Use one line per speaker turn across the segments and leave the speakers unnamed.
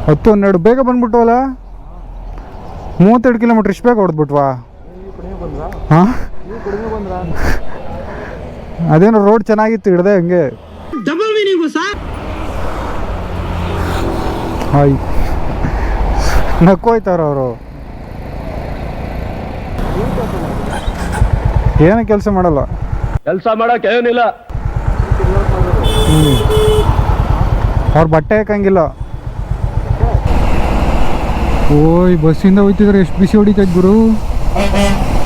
10-12 ಬೇಗ ಬಂದ್ಬಿಟ್ಟವಲ್ಲ. 32 ಕಿಲೋಮೀಟ್ರ್ ಇಷ್ಟು ಬೇಗ ಹೊಡೆದ್ಬಿಟ್ವಾ? ಹಾಂ, ಅದೇನೋ ರೋಡ್ ಚೆನ್ನಾಗಿತ್ತು ಹಿಡ್ದೆ ಹಂಗೆ. ಹಾಯ್ ನಕ್ಕೋಯ್ತಾರ ಅವರು. ಏನು ಕೆಲಸ ಮಾಡಲ್ಲ,
ಕೆಲಸ ಮಾಡಕ್ಕೆ ಏನಿಲ್ಲ.
ಅವ್ರ ಬಟ್ಟೆ ಹಾಕಂಗಿಲ್ಲ. ಓಯ್ ಬಸ್ಸಿಂದ ಹೋಯ್ತಿದ್ರೆ ಎಷ್ಟು ಬಿಸಿ ಹೊಡಿತೈತೆ ಗುರು.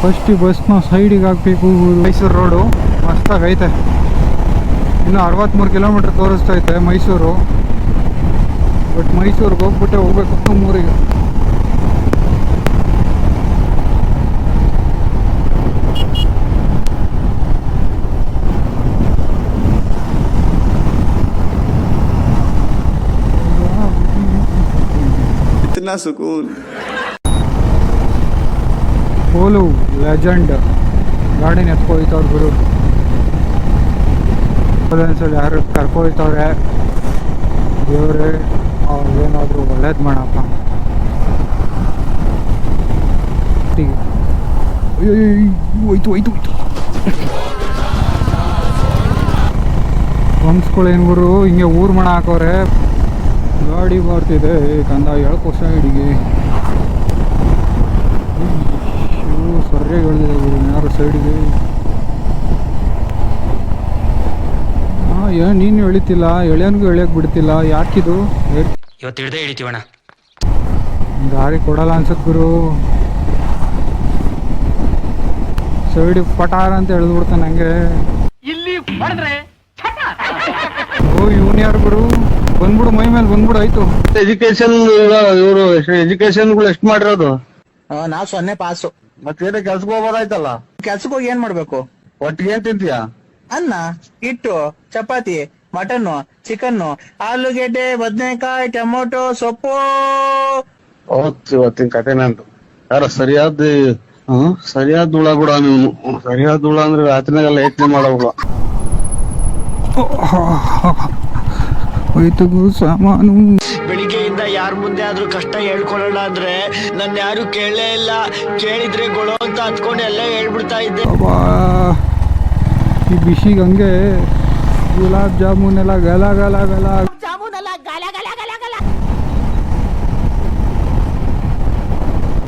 ಫಸ್ಟ್ ಈ ಬಸ್ನ ಸೈಡಿಗೆ ಹಾಕಬೇಕು. ಮೈಸೂರು ರೋಡು ಮಸ್ತಾಗೈತೆ. ಇನ್ನು 63 ಕಿಲೋಮೀಟ್ರ್ ತೋರಿಸ್ತೈತೆ ಮೈಸೂರು. ಬಟ್ ಮೈಸೂರಿಗೆ ಹೋಗ್ಬಿಟ್ಟೆ ಹೋಗ್ಬೇಕು ನಮ್ಮೂರಿಗೆ.
इतना सुकून.
ಓಲು ಲೆಜೆಂಡ್ ಗಾಡಿನ ಎತ್ಕೊಯ್ತವ್ರು ಗುರು. ಒಂದ್ಸಲ ಯಾರು ಕರ್ಕೊಯ್ತವ್ರೆ. ದೇವ್ರೆ ಅವ್ರಿಗೇನಾದರೂ ಒಳ್ಳೇದು ಮಾಡಪ್ಪ. ಹೋಯ್ತು ಹೋಯ್ತು ಹೋಯ್ತು. ವಂಸ್ಗಳು ಏನು ಗುರು ಹಿಂಗೆ ಊರು ಮಣ ಹಾಕೋರೆ. ಗಾಡಿ ಬರ್ತಿದೆ ಕಂದ ಹೇಳ್ಕೊ ಸೈಡಿಗೆ. ಸರಿಯಾಗಿ ಹೇಳಿದೆ ಗುರು ಯಾರು ಸೈಡಿಗೆ. ಹಾಂ ಏನು ನೀನು ಎಳಿತಿಲ್ಲ, ಎಳೆಯನ್ಗೂ ಎಳೆಯೋಕೆ ಬಿಡ್ತಿಲ್ಲ. ಯಾಕಿದು?
ಇವತ್ತು ಹಿಡ್ದೇ ಹಿಡಿತೀವಣ್ಣ.
ದಾರಿ ಕೊಡಲ್ಲ ಅನ್ಸತ್ ಗುರು. ಸೈಡಿಗೆ ಪಟಾರ ಅಂತ ಎಳೆದ್ಬಿಡ್ತಾನೆ ಹಂಗೆ. ಓ ಇವನ್ ಯಾರು ಗುರು? ಬಂದ್ಬಿಡು ಮೈ ಮೇಲೆ ಬಂದ್ಬಿಡು. ಆಯ್ತು
ಎಜುಕೇಶನ್ ಇವರು ಎಜುಕೇಶನ್ಗಳು ಎಷ್ಟು ಮಾಡಿರೋದು?
ನಾವ್ 0 ಪಾಸು.
ಮತ್ತೆ ಕೆಲ್ಸಕ್ಕೆ ಹೋಗೋದಾಯ್ತಲ್ಲ.
ಕೆಲ್ಸಕ್ಕೆ ಹೋಗಿ ಏನ್ ಮಾಡ್ಬೇಕು?
ಒಟ್ಟಿಗೆ ಏನ್ ತಿಂತೀಯ?
ಅನ್ನ, ಹಿಟ್ಟು, ಚಪಾತಿ, ಮಟನ್ನು, ಚಿಕನ್ನು, ಆಲೂಗೆಡ್ಡೆ, ಬದನೆಕಾಯಿ, ಟೊಮೊಟೊ, ಸೊಪ್ಪು.
ಇವತ್ತಿನ ಕಥೆನಂತು ಯಾರ ಸರಿಯಾದ ಧೂಳ ಕೂಡ ನೀವು. ಸರಿಯಾದ ಧೂಳ ಅಂದ್ರೆ ರಾತ್ರಿನಾಗೆಲ್ಲ ಯೋಚನೆ ಮಾಡೋಲ್ಲ.
ಹೋಯ್ತು ಗುರು ಸಾಮಾನು.
ಬೆಳಿಗ್ಗೆಯಿಂದ ಯಾರ ಮುಂದೆ ಆದ್ರೂ ಕಷ್ಟ ಹೇಳ್ಕೊಳ್ಳೋಣ ಅಂದ್ರೆ ನನ್ನ ಯಾರು ಕೇಳಲೇ ಇಲ್ಲ. ಕೇಳಿದ್ರೆ ಗೊಳೋ ಅಂತ ಹತ್ಕೊಂಡು ಎಲ್ಲ ಹೇಳ್ಬಿಡ್ತಾ ಇದ್ದೆ.
ಅಬ್ಬಾ ಈ ಬಿಸಿಗೆ ಹಂಗೆ ಗುಲಾಬ್ ಜಾಮೂನ್ ಎಲ್ಲ ಗಲ ಗಲ ಗಲ